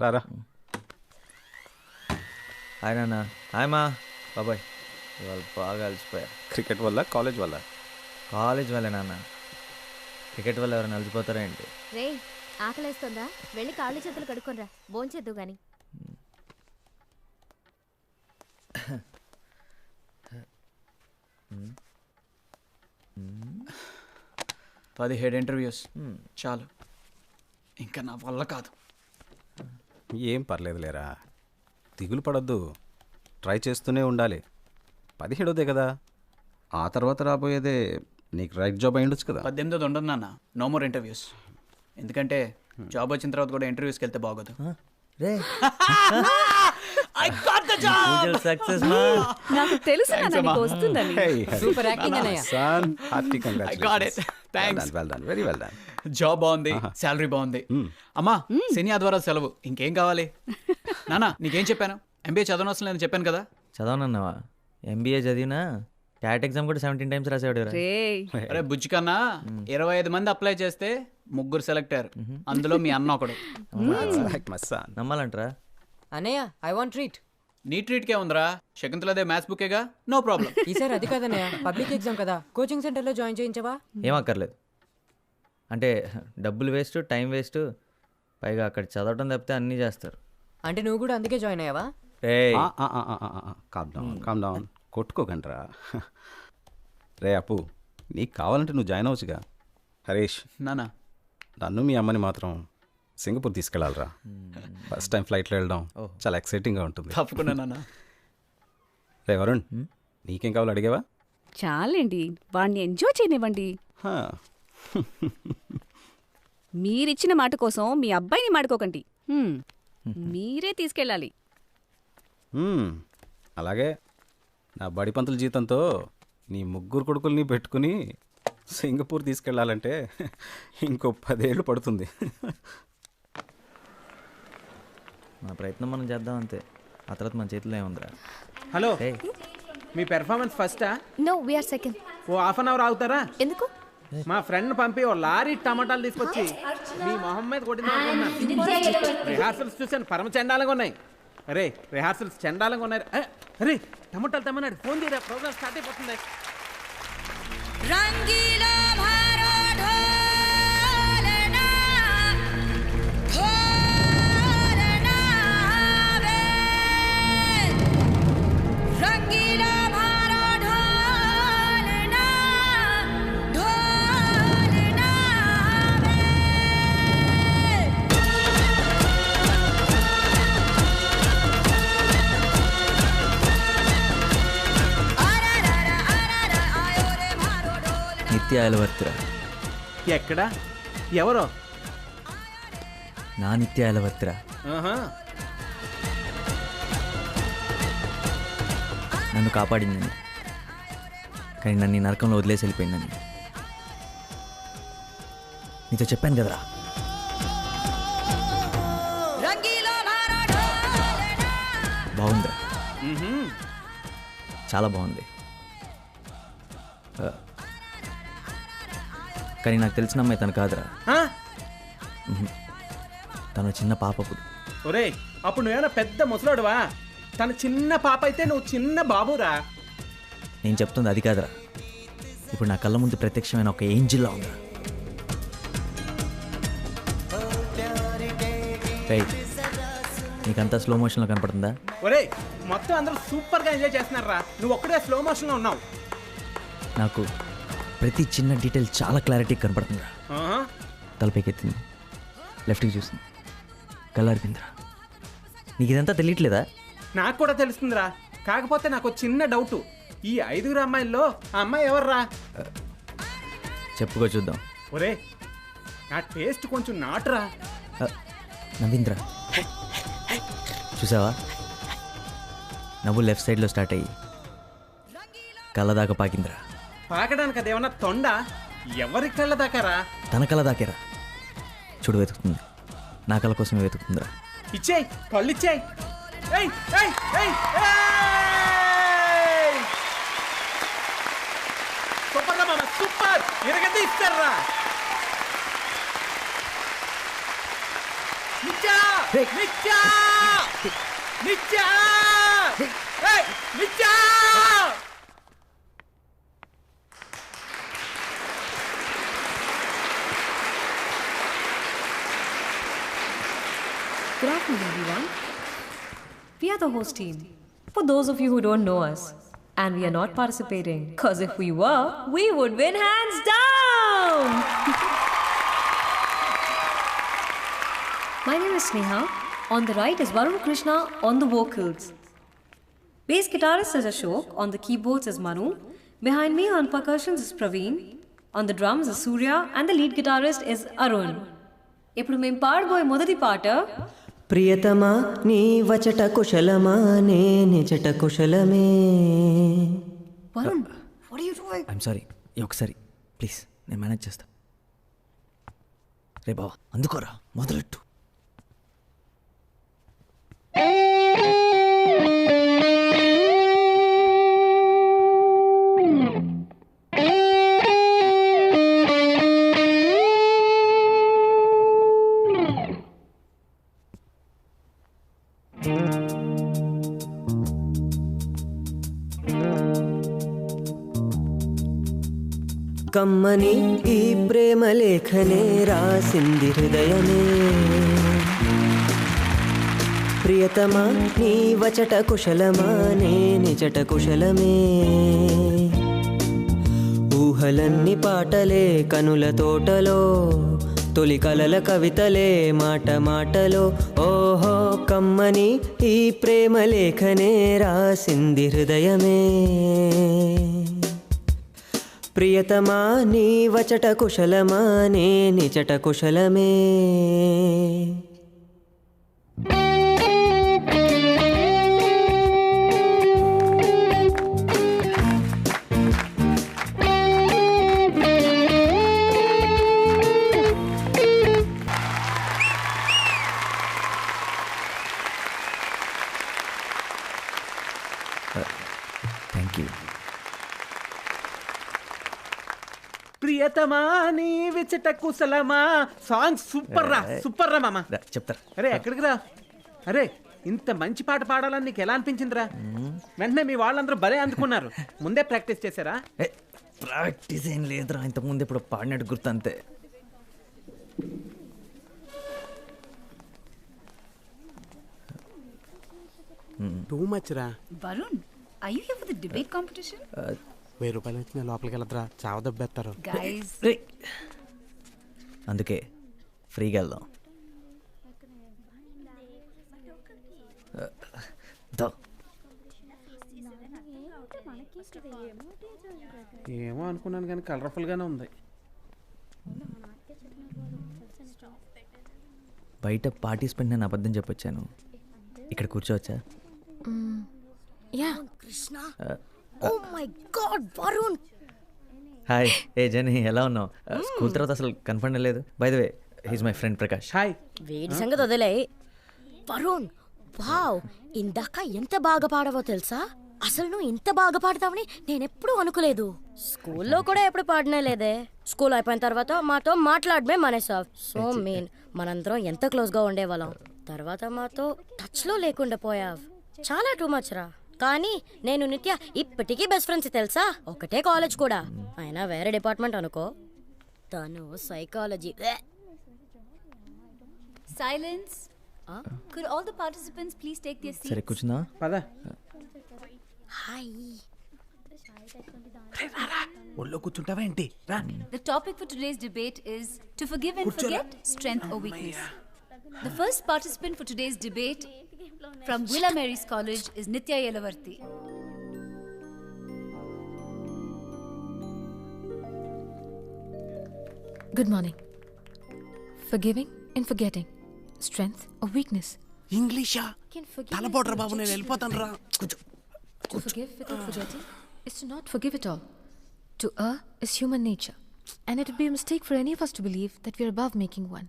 రారా. హాయ్ నాన్న. హాయ్ మా బాబాయ్. ఇవాళ బాగా అలసిపోయా. క్రికెట్ వల్ల కాలేజ్ వల్ల? కాలేజ్ వల్లే నాన్న. క్రికెట్ వల్ల ఎవరైనా అలసిపోతారా ఏంటి? రే ఆకలేస్తుందా? వెళ్ళి కాళ్ళు చేతులు కడుక్కొనిరా, భోంచేద్దు గాని. 17 ఇంటర్వ్యూస్ చాలు, ఇంకా నా వల్ల కాదు. ఏం పర్లేదు లేరా, దిగులు పడొద్దు, ట్రై చేస్తూనే ఉండాలి. 17దే కదా, ఆ తర్వాత రాబోయేదే నీకు రైట్ జాబ్ అయ్యుండొచ్చు కదా. 18 ఉండదు నాన్న, నో మోర్ ఇంటర్వ్యూస్. ఎందుకంటే జాబ్ వచ్చిన తర్వాత కూడా ఇంటర్వ్యూస్కి వెళ్తే బాగోదు. రే I got the job! Success మా. నాకు తెలుసు నాన్న నీకు వస్తుందని. సూపర్ యాక్టింగ్ అన్నయ్య. Son, hearty I got it. congratulations. Thanks. Well done, very well done. Job బాగుంది, శాలరీ బాగుంది. అమ్మా శని ఆదివారం సెలవు, ఇంకేం కావాలి? నానా నీకేం చెప్పాను? MBA చదవనవసరం లేదని చెప్పాను కదా. చదవనన్నావా? MBA చదివినా క్యాట్ ఎగ్జామ్ కూడా 17 టైమ్స్ రాసేవాడు. రేయ్ అరే బుజ్జి కన్నా 25 మంది అప్లై చేస్తే 3 సెలెక్ట్ అయ్యారు, అందులో మీ అన్న ఒకడు. That's like my son. నమ్మాలంటారా? అన్నయ్య ఐ వాంట్ ట్రీట్. నీ ట్రీట్కే ఉందిరా, శకుంతలదే మ్యాథ్స్ బుకేగా, నో ప్రాబ్లం. ఈసారి అది కాదన్నయ్య, పబ్లిక్ ఎగ్జామ్ కదా, కోచింగ్ సెంటర్లో జాయిన్ చేయించవా? ఏం అక్కర్లేదు. అంటే డబ్బులు వేస్ట్, టైం వేస్ట్, పైగా అక్కడ చదవటం తప్పితే అన్నీ చేస్తారు. అంటే నువ్వు కూడా అందుకే జాయిన్ అయ్యావా? రేయ్ కామ్ డౌన్, కొట్టుకోకండిరా. రే అప్పు, నీకు కావాలంటే నువ్వు జాయిన్ అవ్వచ్చుగా. హరీష్, నానా నన్ను మీ అమ్మని మాత్రం సింగపూర్ తీసుకెళ్ళాలిరా. ఫస్ట్ టైం ఫ్లైట్లో వెళ్ళడం చాలా ఎక్సైటింగ్గా ఉంటుంది. తప్పకుండా నాన్న. రే వరుణ్, నీకేం కావాలో అడిగావా? చాలండి, వాడిని ఎంజాయ్ చేయనివ్వండి. హా. మీరిచ్చిన మాట కోసం మీ అబ్బాయిని మాడుకోకండి. మీరే తీసుకెళ్ళాలి. అలాగే నా బడి పంతుల జీతంతో నీ 3 కొడుకుల్ని పెట్టుకుని సింగపూర్ తీసుకెళ్ళాలంటే ఇంకో 10 ఏళ్ళు పడుతుంది. మన ప్రయత్నం మనం చేద్దాం అంతే, ఆ తర్వాత మన చేతిలో ఏముందిరా. హలో, రేయ్ మీ పెర్ఫార్మెన్స్ ఫస్టా? No we are second. Oh half an hour ఆగుతారా? ఎందుకు? మా ఫ్రెండ్ పంపి ఓ లారీ టమాటాలు తీసుకొచ్చి మీ మొహం మీద కొట్టింది. రిహార్సల్స్ చూసాను, పరమ చండాలంగా ఉన్నాయి. అరే రిహార్సల్స్ చండాలంగా ఉన్నాయి. అరే టమాటాలు తెమ్మన్నాడు, ఫోన్ తీరా, ప్రోగ్రామ్ స్టార్ట్ అయిపోతుంది. నిత్య అలవర్తిరా. ఎక్కడ? ఎవరో? నా నిత్య అలవర్తిరా. నన్ను కాపాడిందని, కానీ నన్ను ఈ నరకంలో వదిలేసి వెళ్ళిపోయిందని నీతో చెప్పాను కదరా. బాగుందిరా, చాలా బాగుంది. కానీ నాకు తెలిసిన అమ్మాయి తను కాదురా. తను చిన్న పాపప్పుడు. ఒరే అప్పుడు నువ్వేనా పెద్ద ముసలాడువా? తన చిన్న పాప అయితే నువ్వు చిన్న బాబురా. నేను చెప్తుంది అది కాదురా, ఇప్పుడు నా కళ్ళ ముందు ప్రత్యక్షమైన ఒక ఏంజిల్లా ఉందా. రైట్, నీకంతా స్లో మోషన్లో కనపడుతుందా? ఒరే మొత్తం అందరూ సూపర్గా ఎంజాయ్ చేస్తున్నారా, నువ్వు ఒక్కడే స్లో మోషన్లో ఉన్నావు. నాకు ప్రతి చిన్న డీటెయిల్ చాలా క్లారిటీ కనపడుతుందిరా. తలపైకెత్తింది, లెఫ్ట్కి చూసింది, కళ్ళారిపోయిందిరా. నీకు ఇదంతా తెలియట్లేదా? నాకు కూడా తెలుస్తుందిరా, కాకపోతే నాకు చిన్న డౌటు. ఈ 5 అమ్మాయిల్లో ఆ అమ్మాయి ఎవర్రా? చెప్పుకో చూద్దాం. ఒరే నా టేస్ట్ కొంచెం నాటురా. నవీంద్ర, చూసావా? నవ్వు లెఫ్ట్ సైడ్లో స్టార్ట్ అయ్యి కళ్ళ దాకా పాకిందిరా. పాకడానికి అదేమన్నా తొండ? ఎవరి కళ్ళ దాకారా? తన కళ్ళ దాకేరా. చూడు, వెతుకుతుంది, నా కళ్ళ కోసమే వెతుకుతుందిరా. ఇచ్చేయ్, కళ్ళు ఇచ్చేయ్. సూపర్ రా మామ, సూపర్, ఇరగది ఇస్తారా. నిత్యా నిత్యా ఏయ్, నిత్యా Good afternoon, everyone. We are the host team. For those of you who don't know us, and we are not participating, because if we were, we would win hands down! My name is Sneha. On the right is Varun Krishna on the vocals. Bass guitarist is Ashok. On the keyboards is Manu. Behind me on percussions is Praveen. On the drums is Surya. And the lead guitarist is Arun. ఇప్పుడు మేము పాడబోయే మొదటి పాట ప్రియతమా నీ వచట కుశలమా నే నిజట కుశలమే. Varun what are you doing? I'm sorry ఒకసారి ప్లీజ్ నేను మేనేజ్ చేస్తా. రే బావా అందుకోరా మొదలెట్టు. కమ్మని ఈ ప్రేమ లేఖనే రాసింది హృదయమే. ప్రియతమా నీ వచట కుశలమా నే నిజట కుశలమే. ఊహలన్నీ పాటలే కనుల తోటలో తొలి కలల కవితలే మాట మాటలో. ఓహో కమ్మని ఈ ప్రేమ లేఖనే రాసింది హృదయమే. ప్రియతమా నీ వచట కుశలమా నే నిజట కుశలమే. Thank you. ప్రియతమా నీ విచట కుశలమా. సాంగ్ సూపర్ రా, సూపర్ రా మామ. చెప్తారా? అరే ఎక్కడికి రా. అరే ఇంత మంచి పాట పాడాలని నీకు ఎలా అనిపించిందిరా? వెంటనే మీ వాళ్ళందరూ భలే అందుకున్నారు. ముందే ప్రాక్టీస్ చేశారా? ప్రాక్టీస్ ఏం లేదురా, ఇంతకుముందు ఇప్పుడు పాడినట్టు గుర్తు అంతే. టూ మచ్ రా. Varun are you here for the debate competition? 1000 రూపాయలు వచ్చిన లోపలికి వెళ్ళదురా, చావ దెబ్బేస్తారు. Guys, అందుకే ఫ్రీగా వెళ్దాం. ఏమో అనుకున్నాను కానీ కలర్ఫుల్ గానే ఉంది. బయట పార్టిసిపెంట్ నేను అబద్ధం చెప్పొచ్చాను. ఇక్కడ కూర్చోవచ్చా? Yeah Krishna oh my god Varun. Hi ఏ జని ఎలా ఉన్నావు? స్కూల్ తర్వాత అసలు కన్ఫర్మ్ లేదు. By the way he's my friend Prakash. Hi. వేడి సంగతి వదిలే. వరుణ్ వావ్, ఇందాక ఎంత బాగా పాడవో తెలుసా? అసలు నువ్వు ఇంత బాగా పాడతావని నేనెప్పుడూ అనుకోలేదు. స్కూల్లో కూడా ఎప్పుడు పాడనే లేదే. స్కూల్ అయిపోయిన తర్వాత మాతో మాట్లాడమే మానేసావ్. సో మీన్ మనందరం ఎంత క్లోజ్గా ఉండేవాళ్ళం, తర్వాత మాతో టచ్లో లేకుండా పోయావ్. చాలా టూ మచ్ రా. కానీ నేను నిత్య ఇప్పటికీ బెస్ట్ ఫ్రెండ్స్ తెలుసా. ఒకటే కాలేజ్ కూడా, అయినా వేరే డిపార్ట్మెంట్ అనుకో. తను psychology. silence. Could all the participants please take their seats? సరే కూర్చుందా? పద. హాయ్. ఒళ్ళో కూర్చుంటావా ఏంటి? రా. The topic for today's debate is to forgive and forget, strength or weakness. The first participant for today's debate from Villa Mary's College is Nitya Yelavarthi. Good morning. Forgiving and forgetting, strength or weakness. ఇంగ్లీషా? తలపోట్రా బాబు, నేను వెళ్ళిపోతాను రా. To forgive without forgetting is to not forgive at all. To err is human nature, and it would be a mistake for any of us to believe that we are above making one.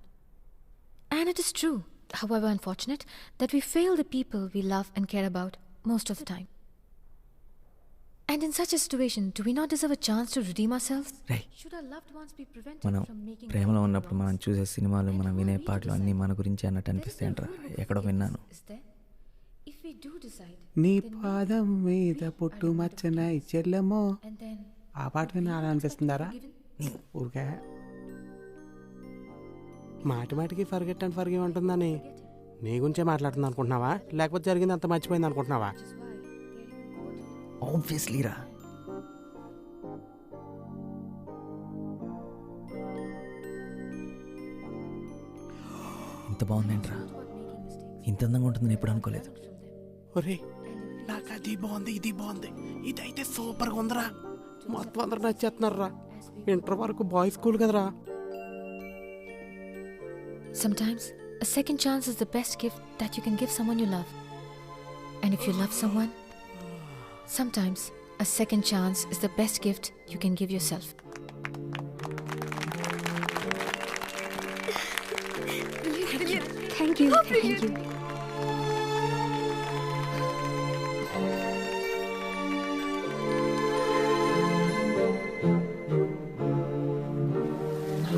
And it is true, however unfortunate, that we fail the people we love and care about most of the time. And in such a situation, do we not deserve a chance to redeem ourselves? Ray. Should our loved ones be prevented మనం from making ప్రేమలో ఉన్నప్పుడు మనం చూసే సినిమాలు మనం వినే పాటలు అన్నీ మన గురించి అన్నట్టు అనిపిస్తాయంట్రా. ఎక్కడో విన్నాను. is there? If we do decide, నీ పాదం మీద పుట్టు మచ్చన చెల్లెమో and then ఆ పాట విని అలా అనిపిస్తుందారా ఊరికే మాటి మాటికి ఫర్గెట్ అండ్ ఫర్గివ్ అంటుందని నీ గురించే మాట్లాడుతుంది అనుకుంటున్నావా లేకపోతే జరిగింది అంత మర్చిపోయింది అనుకుంటున్నావా ఆబ్వియస్లీ రా. ఇంత బాగుందేంట్రా. ఇంత అందంగా ఉంటుందని ఎప్పుడు అనుకోలేదు. ఒరే నాకు అది బాగుంది ఇది బాగుంది ఇదైతే సూపర్గా ఉందిరా. మొత్తం అందరు నచ్చేస్తున్నారా. ఇంటర్ వరకు బాయ్స్ స్కూల్ కదరా. sometimes a second chance is the best gift that you can give someone you love. And if you love someone, sometimes a second chance is the best gift you can give yourself. Thank you. Thank you.